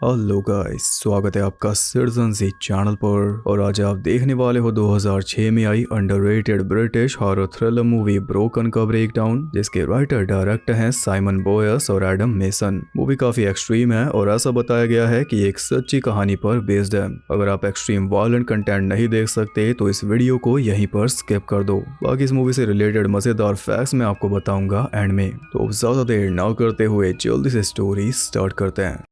Hello guys, स्वागत है आपका सिटीजन सी चैनल पर। और आज आप देखने वाले हो 2006 में आई underrated British horror thriller movie Broken का ब्रेकडाउन, जिसके राइटर डायरेक्टर हैं साइमन बोयस और एडम मेसन। मूवी काफी एक्सट्रीम है और ऐसा बताया गया है कि एक सच्ची कहानी पर बेस्ड है। अगर आप एक्सट्रीम वायलेंट कंटेंट नहीं देख सकते तो इस वीडियो को यहीं पर स्किप कर दो। बाकी इस मूवी से रिलेटेड मजेदार फैक्ट्स मैं आपको बताऊंगा एंड में। तो अब ज्यादा देर ना करते हुए जल्दी से स्टोरी स्टार्ट करते हैं।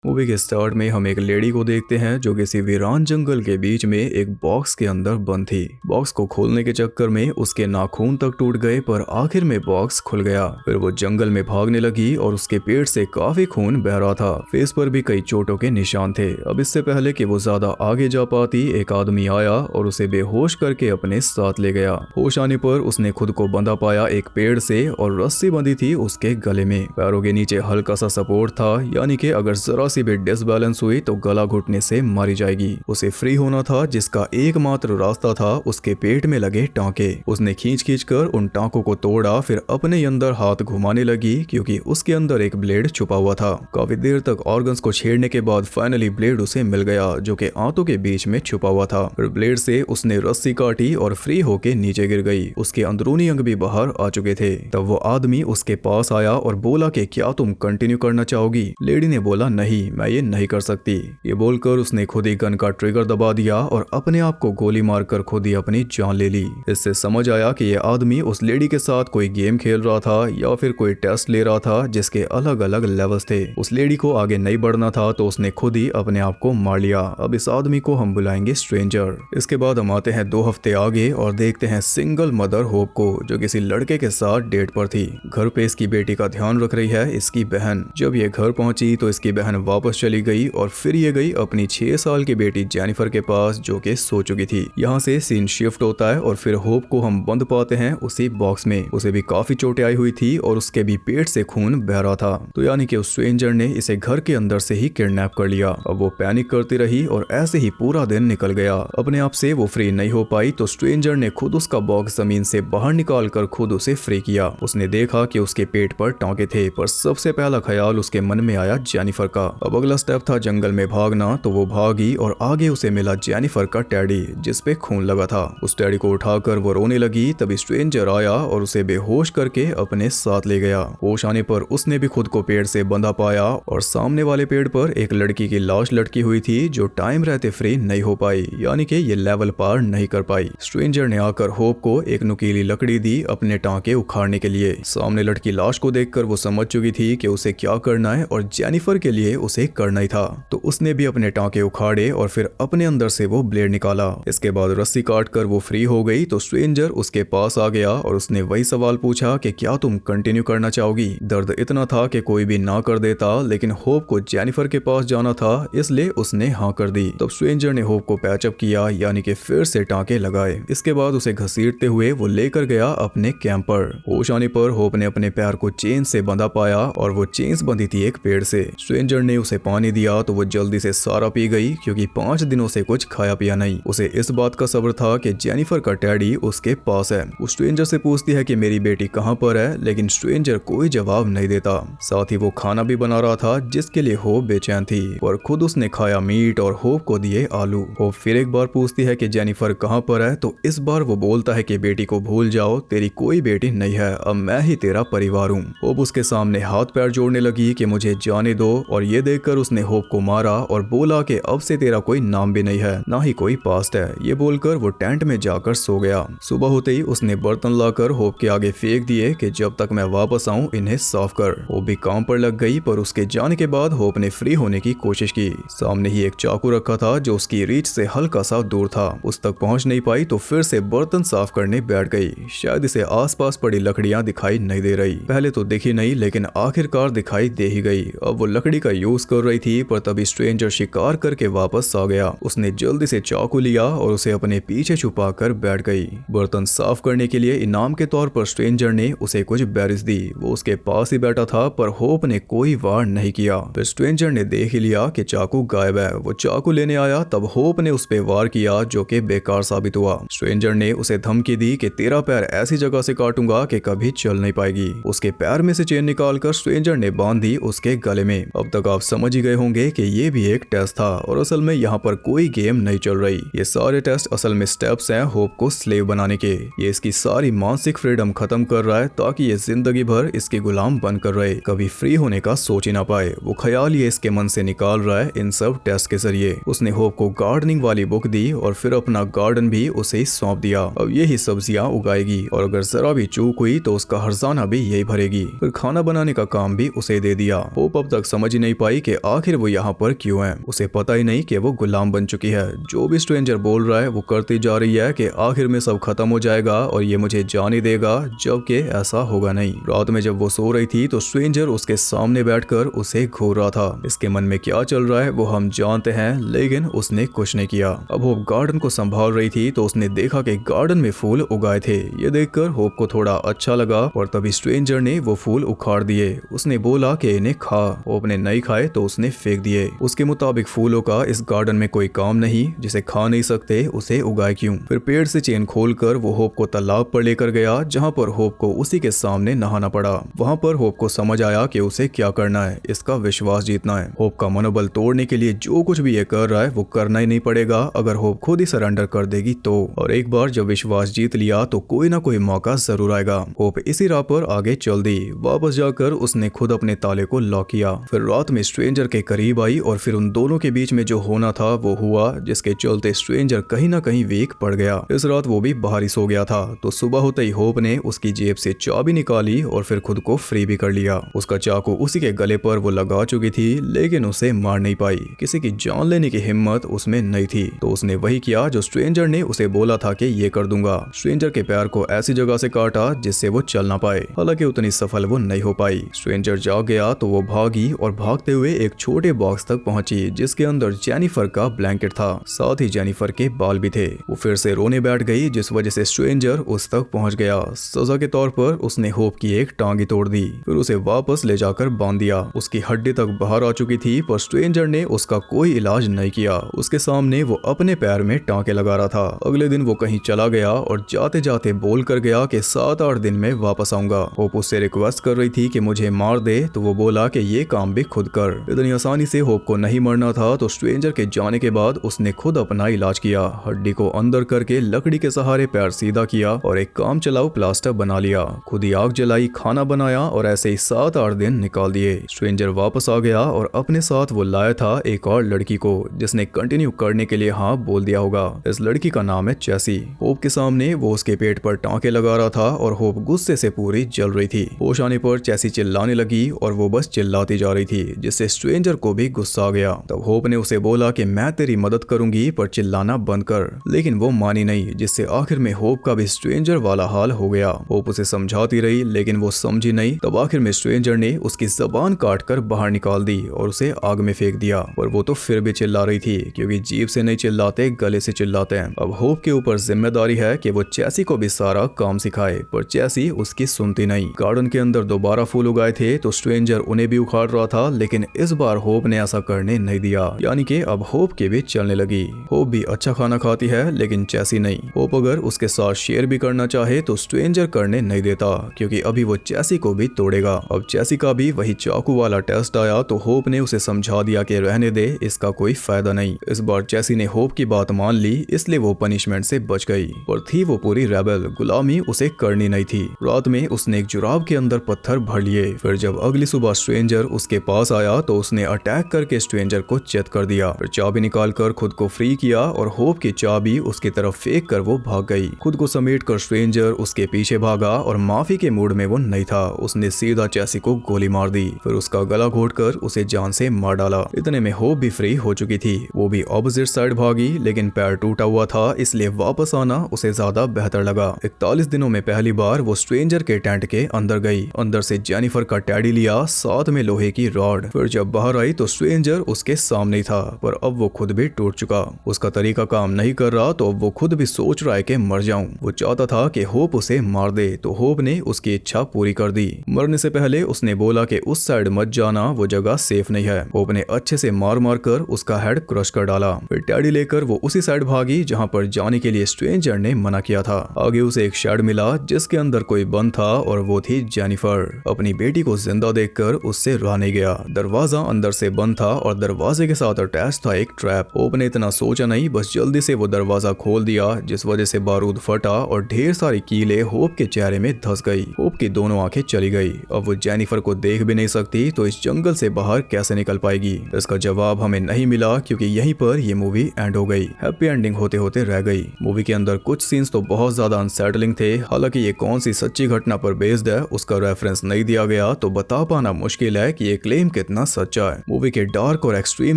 मूवी के स्टार्ट में हम एक लेडी को देखते हैं जो किसी वीरान जंगल के बीच में एक बॉक्स के अंदर बंद थी। बॉक्स को खोलने के चक्कर में उसके नाखून तक टूट गए, पर आखिर में बॉक्स खुल गया। फिर वो जंगल में भागने लगी और उसके पेट से काफी खून बह रहा था। फेस पर भी कई चोटों के निशान थे। अब इससे पहले कि वो ज्यादा आगे जा पाती, एक आदमी आया और उसे बेहोश करके अपने साथ ले गया। होश आने पर उसने खुद को बंधा पाया एक पेड़ से और रस्सी बंधी थी उसके गले में। पैरों के नीचे हल्का सा सपोर्ट था, यानी कि अगर जरा सी भी डिसबैलेंस हुई तो गला घुटने से मारी जाएगी। उसे फ्री होना था, जिसका एकमात्र रास्ता था उसके पेट में लगे टांके। उसने खींच खींच कर उन टांकों को तोड़ा, फिर अपने अंदर हाथ घुमाने लगी क्योंकि उसके अंदर एक ब्लेड छुपा हुआ था। काफी देर तक ऑर्गन्स को छेड़ने के बाद फाइनली ब्लेड उसे मिल गया, जो कि आंतों के बीच में छुपा हुआ था। फिर ब्लेड से उसने रस्सी काटी और फ्री होके नीचे गिर गई। उसके अंदरूनी अंग भी बाहर आ चुके थे। तब वो आदमी उसके पास आया और बोला कि क्या तुम कंटिन्यू करना चाहोगी। लेडी ने बोला नहीं, मैं ये नहीं कर सकती। ये बोलकर उसने खुद ही गन का ट्रिगर दबा दिया और अपने आप को गोली मारकर खुद ही अपनी जान ले ली। इससे समझ आया कि ये आदमी उस लेडी के साथ कोई गेम खेल रहा था या फिर कोई टेस्ट ले रहा था जिसके अलग अलग लेवल्स थे। उस लेडी को आगे नहीं बढ़ना था तो उसने खुद ही अपने आप को मार लिया। अब इस आदमी को हम बुलाएंगे स्ट्रेंजर। इसके बाद हम आते हैं 2 हफ्ते आगे और देखते हैं सिंगल मदर होप को, जो किसी लड़के के साथ डेट पर थी। घर पे इसकी बेटी का ध्यान रख रही है इसकी बहन। जब ये घर पहुंची तो इसकी बहन वापस चली गई और फिर ये गई अपनी 6 साल की बेटी जेनिफर के पास, जो कि सो चुकी थी। यहाँ से सीन शिफ्ट होता है और फिर होप को हम बंद पाते हैं उसी बॉक्स में। उसे भी काफी चोटें आई हुई थी और उसके भी पेट से खून बह रहा था। तो यानी कि उस स्ट्रेंजर ने इसे घर के अंदर से ही किडनैप कर लिया। अब वो पैनिक करती रही और ऐसे ही पूरा दिन निकल गया। अपने आप से वो फ्री नहीं हो पाई तो स्ट्रेंजर ने खुद उसका बॉक्स जमीन से बाहर निकाल कर खुद उसे फ्री किया। उसने देखा कि उसके पेट पर टांके थे, पर सबसे पहला ख्याल उसके मन में आया जेनिफर का। अब अगला स्टेप था जंगल में भागना, तो वो भागी और आगे उसे मिला जेनिफर का टैडी, जिस पे खून लगा था। उस टैडी को उठाकर वो रोने लगी। तभी स्ट्रेंजर आया और उसे बेहोश करके अपने साथ ले गया। होश आने पर उसने भी खुद को पेड़ से बंधा पाया और सामने वाले पेड़ पर एक लड़की की लाश लटकी हुई थी, जो टाइम रहते फ्री नहीं हो पाई, यानी कि ये लेवल पार नहीं कर पाई। स्ट्रेंजर ने आकर होप को एक नुकीली लकड़ी दी अपने टांके उखाड़ने के लिए। सामने लटकी लाश को देखकर वो समझ चुकी थी कि उसे क्या करना है और जेनिफर के लिए उसे करना ही था। तो उसने भी अपने टांके उखाड़े और फिर अपने अंदर से वो ब्लेड निकाला। इसके बाद रस्सी काट कर वो फ्री हो गई। तो स्ट्रेंजर उसके पास आ गया और उसने वही सवाल पूछा कि क्या तुम कंटिन्यू करना चाहोगी। दर्द इतना था कि कोई भी ना कर देता, लेकिन होप को जेनिफर के पास जाना था, इसलिए उसने हाँ कर दी। तब स्ट्रेंजर ने होप को पैचअप किया, यानी कि फिर से टांके लगाए। इसके बाद उसे घसीटते हुए वो लेकर गया अपने कैंप पर। होश आने पर होप ने अपने पैर को चेन से बंधा पाया और वो चेन्स बंधी थी एक पेड़ से। स्ट्रेंजर ने उसे पानी दिया तो वो जल्दी से सारा पी गई, क्योंकि 5 दिनों से कुछ खाया पिया नहीं। उसे इस बात का सब्र था कि जेनिफर का टैडी उसके पास है। वो स्ट्रेंजर से पूछती है कि मेरी बेटी कहाँ पर है, लेकिन स्ट्रेंजर कोई जवाब नहीं देता। साथ ही वो खाना भी बना रहा था, जिसके लिए होप बेचैन थी, और खुद उसने खाया मीट और होप को दिए आलू। होप फिर एक बार पूछती है कि जेनिफर कहाँ पर है, तो इस बार वो बोलता है कि बेटी को भूल जाओ, तेरी कोई बेटी नहीं है, अब मैं ही तेरा परिवार हूँ। होप उसके सामने हाथ पैर जोड़ने लगी कि मुझे जाने दो, और ये देखकर उसने होप को मारा और बोला कि अब से तेरा कोई नाम भी नहीं है, ना ही कोई पास्ट है। ये बोलकर वो टेंट में जाकर सो गया। सुबह होते ही उसने बर्तन लाकर होप के आगे फेंक दिए कि जब तक मैं वापस आऊं इन्हें साफ कर। होप भी काम पर लग गई, पर उसके जाने के बाद होप ने फ्री होने की कोशिश की। सामने ही एक चाकू रखा था जो उसकी रीच से हल्का सा दूर था। उस तक पहुंच नहीं पाई तो फिर से बर्तन साफ करने बैठ गई। शायद इसे आसपास पड़ी लकड़ियां दिखाई नहीं दे रही। पहले तो दिखी नहीं, लेकिन आखिरकार दिखाई दे ही गई। अब वो लकड़ी का यूज कर रही थी, पर तभी स्ट्रेंजर शिकार करके वापस आ गया। उसने जल्दी से चाकू लिया और उसे अपने पीछे छुपा कर बैठ गई। बर्तन साफ करने के लिए इनाम के तौर पर स्ट्रेंजर ने उसे कुछ बेरीज दी। वो उसके पास ही बैठा था, पर होप ने कोई वार नहीं किया। फिर स्ट्रेंजर ने देख ही लिया कि चाकू गायब है। वो चाकू लेने आया, तब होप ने उस पे वार किया, जो कि बेकार साबित हुआ। स्ट्रेंजर ने उसे धमकी दी कि तेरा पैर ऐसी जगह से काटूंगा कि कभी चल नहीं पाएगी। उसके पैर में से चेन निकालकर स्ट्रेंजर ने बांध दी उसके गले में। अब तक आप समझ ही गए होंगे कि ये भी एक टेस्ट था और असल में यहाँ पर कोई गेम नहीं चल रही। ये सारे टेस्ट असल में स्टेप्स हैं होप को स्लेव बनाने के। ये इसकी सारी मानसिक फ्रीडम खत्म कर रहा है ताकि ये जिंदगी भर इसके गुलाम बनकर रहे, कभी फ्री होने का सोच ही ना पाए। वो ख्याल ये इसके मन से निकाल रहा है इन सब टेस्ट के जरिए। उसने होप को गार्डनिंग वाली बुक दी और फिर अपना गार्डन भी उसे सौंप दिया। अब यही सब्जियां उगाएगी और अगर जरा भी चूक हुई तो उसका हर्जाना भी यही भरेगी। फिर खाना बनाने का काम भी उसे दे दिया। होप अब तक समझ ही नहीं पाई कि आखिर वो यहाँ पर क्यों है। उसे पता ही नहीं कि वो गुलाम बन चुकी है। जो भी स्ट्रेंजर बोल रहा है वो करती जा रही है कि आखिर में सब खत्म हो जाएगा और ये मुझे जाने देगा, जबकि ऐसा होगा नहीं। रात में जब वो सो रही थी तो स्ट्रेंजर उसके सामने बैठकर उसे घूर रहा था। इसके मन में क्या चल रहा है वो हम जानते हैं, लेकिन उसने कुछ नहीं किया। अब होप गार्डन को संभाल रही थी तो उसने देखा कि गार्डन में फूल उगाए थे। ये देखकर होप को थोड़ा अच्छा लगा और तभी स्ट्रेंजर ने वो फूल उखाड़ दिए। उसने बोला कि इन्हें खा। होप ने नहीं खाए तो उसने फेंक दिए। उसके मुताबिक फूलों का इस गार्डन में कोई काम नहीं, जिसे खा नहीं सकते उसे उगाए क्यों। फिर पेड़ से चेन खोलकर वो होप को तालाब पर लेकर गया, जहाँ पर होप को उसी के सामने नहाना पड़ा। वहाँ पर होप को समझ आया कि उसे क्या करना है, इसका विश्वास जीतना है। होप का मनोबल तोड़ने के लिए जो कुछ भी ये कर रहा है वो करना ही नहीं पड़ेगा अगर होप खुद ही सरेंडर कर देगी तो। और एक बार जब विश्वास जीत लिया तो कोई ना कोई मौका जरूर आएगा। होप इसी राह पर आगे चल दी। वापस जाकर उसने खुद अपने ताले को लॉक किया। फिर रात में स्ट्रेंजर के करीब आई और फिर उन दोनों के बीच में जो होना था वो हुआ, जिसके चलते स्ट्रेंजर कहीं ना कहीं वीक पड़ गया। इस रात वो भी बाहर ही सो गया था। तो सुबह होते ही होप ने उसकी जेब से चाबी निकाली और फिर खुद को फ्री भी कर लिया। उसका चाकू उसी के गले पर वो लगा चुकी थी, लेकिन उसे मार नहीं पाई। किसी की जान लेने की हिम्मत उसमें नहीं थी। तो उसने वही किया जो स्ट्रेंजर ने उसे बोला था कि ये कर दूंगा। स्ट्रेंजर के पैर को ऐसी जगह से काटा जिससे वो चल ना पाए। हालांकि उतनी सफल वो नहीं हो पाई। स्ट्रेंजर जाग गया तो वो भागी और भागते हुए एक छोटे बॉक्स तक पहुंची, जिसके अंदर जेनिफर का ब्लैंकेट था। साथ ही जेनिफर के बाल भी थे। वो फिर से रोने बैठ गई, जिस वजह से स्ट्रेंजर उस तक पहुंच गया। सजा के तौर पर उसने होप की एक टांग ही तोड़ दी। फिर उसे वापस ले जाकर बांध दिया। उसकी हड्डी तक बाहर आ चुकी थी, पर स्ट्रेंजर ने उसका कोई इलाज नहीं किया। उसके सामने वो अपने पैर में टांके लगा रहा था। अगले दिन वो कहीं चला गया और जाते जाते बोल कर गया कि 7-8 दिन में वापस आऊंगा। होप उससे रिक्वेस्ट कर रही थी कि मुझे मार दे, तो वो बोला कि ये काम भी खुद कर। इतनी आसानी से होप को नहीं मरना था, तो स्ट्रेंजर के जाने के बाद उसने खुद अपना इलाज किया। हड्डी को अंदर करके लकड़ी के सहारे पैर सीधा किया और एक काम चलाऊ प्लास्टर बना लिया। खुद ही आग जलाई, खाना बनाया और ऐसे ही 7-8 दिन निकाल दिए। स्ट्रेंजर वापस आ गया और अपने साथ वो लाया था एक और लड़की को, जिसने कंटिन्यू करने के लिए हाँ बोल दिया होगा। इस लड़की का नाम है चेसी। होप के सामने वो उसके पेट पर टांके लगा रहा था और होप गुस्से से पूरी जल रही थी। होश आने पर चेसी चिल्लाने लगी और वो बस चिल्लाती जा रही थी, जिससे स्ट्रेंजर को भी गुस्सा आ गया। तब होप ने उसे बोला कि मैं तेरी मदद करूंगी, पर चिल्लाना बंद कर। लेकिन वो मानी नहीं, जिससे आखिर में होप का भी स्ट्रेंजर वाला हाल हो गया। होप उसे समझाती रही, लेकिन वो समझी नहीं। तब आखिर में स्ट्रेंजर ने उसकी जबान काट कर बाहर निकाल दी और उसे आग में फेंक दिया। पर वो तो फिर भी चिल्ला रही थी, क्योंकि जीभ से नहीं चिल्लाते, गले से चिल्लाते हैं। अब होप के ऊपर जिम्मेदारी है कि वो चेसी को भी सारा काम सिखाए, पर चेसी उसकी सुनती नहीं। गार्डन के अंदर दोबारा फूल उगाए थे तो स्ट्रेंजर उन्हें भी उखाड़ रहा था, लेकिन इस बार होप ने ऐसा करने नहीं दिया। यानी कि अब होप की भी चलने लगी। होप भी अच्छा खाना खाती है, लेकिन चेसी नहीं। होप अगर उसके साथ शेयर भी करना चाहे तो स्ट्रेंजर करने नहीं देता, क्योंकि अभी वो चेसी को भी तोड़ेगा। अब चेसी का भी वही चाकू वाला टेस्ट आया तो होप ने उसे समझा दिया कि रहने दे, इसका कोई फायदा नहीं। इस बार चेसी ने होप की बात मान ली, इसलिए वो पनिशमेंट से बच गई। पर थी वो पूरी रेबल, गुलामी उसे करनी नहीं थी। रात में उसने एक जुराब के अंदर पत्थर भर लिए। फिर जब अगली सुबह स्ट्रेंजर उसके पास आया तो उसने अटैक करके स्ट्रेंजर को चेत कर दिया। फिर चाबी निकालकर खुद को फ्री किया और होप की चाबी उसकी तरफ फेंक कर वो भाग गई। खुद को समेट कर स्ट्रेंजर उसके पीछे भागा और माफी के मूड में वो नहीं था। उसने सीधा चेसी को गोली मार दी। फिर उसका गला घोटकर उसे जान से मार डाला। इतने में होप भी फ्री हो चुकी थी। वो भी ऑपोजिट साइड भागी, लेकिन पैर टूटा हुआ था, इसलिए वापस आना उसे ज्यादा बेहतर लगा। 41 दिनों में पहली बार वो स्ट्रेंजर के टेंट के अंदर गई। अंदर से जेनिफर का टैडी लिया, साथ में लोहे की रॉड। फिर जब बाहर आई तो स्ट्रेंजर उसके सामने ही था, पर अब वो खुद भी टूट चुका। उसका तरीका काम नहीं कर रहा तो अब वो खुद भी सोच रहा है कि मर जाऊं। वो चाहता था कि होप उसे मार दे, तो होप ने उसकी इच्छा पूरी कर दी। मरने से पहले उसने बोला कि उस साइड मत जाना, वो जगह सेफ नहीं है। होप ने अच्छे से मार मार कर उसका हेड क्रश कर डाला। फिर टैडी लेकर वो उसी साइड भागी जहाँ पर जाने के लिए स्ट्रेंजर ने मना किया था। आगे उसे एक शेड मिला जिसके अंदर कोई बंद था और वो थी जेनिफर। अपनी बेटी को जिंदा देखकर उससे रहा नहीं गया। दरवाजा अंदर से बंद था और दरवाजे के साथ अटैच था एक ट्रैप। होप ने इतना सोचा नहीं, बस जल्दी से वो दरवाजा खोल दिया, जिस वजह से बारूद फटा और ढेर सारी कीलें होप के चेहरे में धंस गई। होप की दोनों आंखें चली गई। अब वो जेनिफर को देख भी नहीं सकती, तो इस जंगल से बाहर कैसे निकल पाएगी? इसका जवाब हमें नहीं मिला, क्योंकि यहीं पर ये मूवी एंड हो गई। हैप्पी एंडिंग होते होते रह गई। मूवी के अंदर कुछ सीन्स तो बहुत ज्यादा अनसेटलिंग थे। हालांकि ये कौन सी सच्ची घटना पर बेस्ड है उसका रेफरेंस नहीं दिया गया, तो बता पाना मुश्किल है कि ये क्लेम कितना सच्चा है। मूवी के डार्क और एक्सट्रीम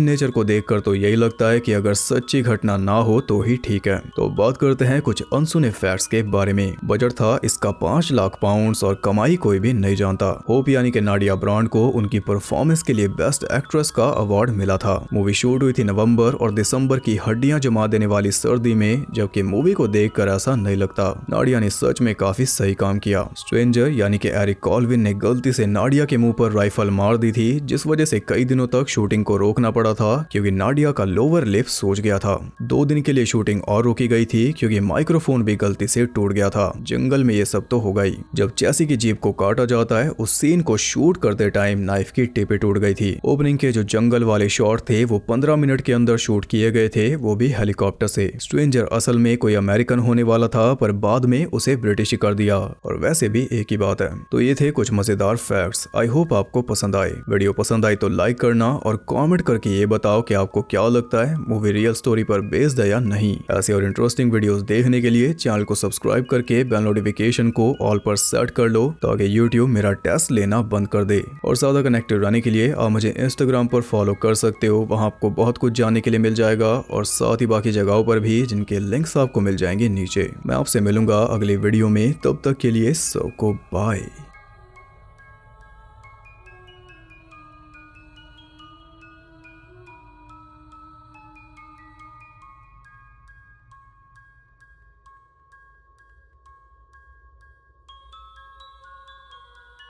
नेचर को देखकर तो यही लगता है कि अगर सच्ची घटना ना हो तो ही ठीक है। तो बात करते हैं कुछ अनसुने फैक्ट्स के बारे में। बजट था इसका 5 लाख पाउंड्स और कमाई कोई भी नहीं जानता। होप यानी कि नाडिया ब्रांड को उनकी परफॉर्मेंस के लिए बेस्ट एक्ट्रेस का अवार्ड मिला था। मूवी शूट हुई थी नवंबर और दिसंबर की हड्डियां जमा देने वाली सर्दी में, जबकि मूवी को देखकर ऐसा नहीं लगता। नाडिया ने सच में काफी सही काम किया। स्ट्रेंजर यानी कि एरिक कॉल्विन ने गलती से नाडिया के मुंह पर राइफल मार दी थी, जिस वजह से कई दिनों तक शूटिंग को रोकना पड़ा था, क्योंकि नाडिया का लोअर लिप सूज गया था। 2 दिन के लिए शूटिंग और रोकी गई थी, क्योंकि माइक्रोफोन भी गलती से टूट गया था। जंगल में ये सब तो हो गई। जब चेसी की जीप को काटा जाता है, उस सीन को शूट करते टाइम नाइफ की टिपें टूट गई थी। ओपनिंग के जो जंगल वाले शॉट थे वो 15 मिनट के अंदर शूट किए गए थे, वो भी हेलीकॉप्टर से। स्ट्रेंजर असल में कोई अमेरिकन होने वाला था, पर बाद में उसे ब्रिटिश कर दिया, और वैसे भी एक ही बात है। तो ये थे कुछ मजेदार फैक्ट्स। आई होप आपको पसंद आए। वीडियो पसंद आई तो लाइक करना और कमेंट करके ये बताओ कि आपको क्या लगता है, मूवी रियल स्टोरी पर बेस्ड है या नहीं। ऐसे और इंटरेस्टिंग वीडियोस देखने के लिए चैनल को सब्सक्राइब करके बेल नोटिफिकेशन को ऑल पर सेट कर लो, ताकि यूट्यूब मेरा टेस्ट लेना बंद कर दे। और ज्यादा कनेक्टेड रहने के लिए आप मुझे इंस्टाग्राम पर फॉलो कर सकते हो, वहां आपको बहुत कुछ जानने के लिए मिल जाएगा, और साथ ही बाकी जगहों पर भी, जिनके लिंक्स आपको मिल जाएंगे नीचे। मैं आपसे मिलूंगा अगली वीडियो में, तब तक के लिए सबको बाय।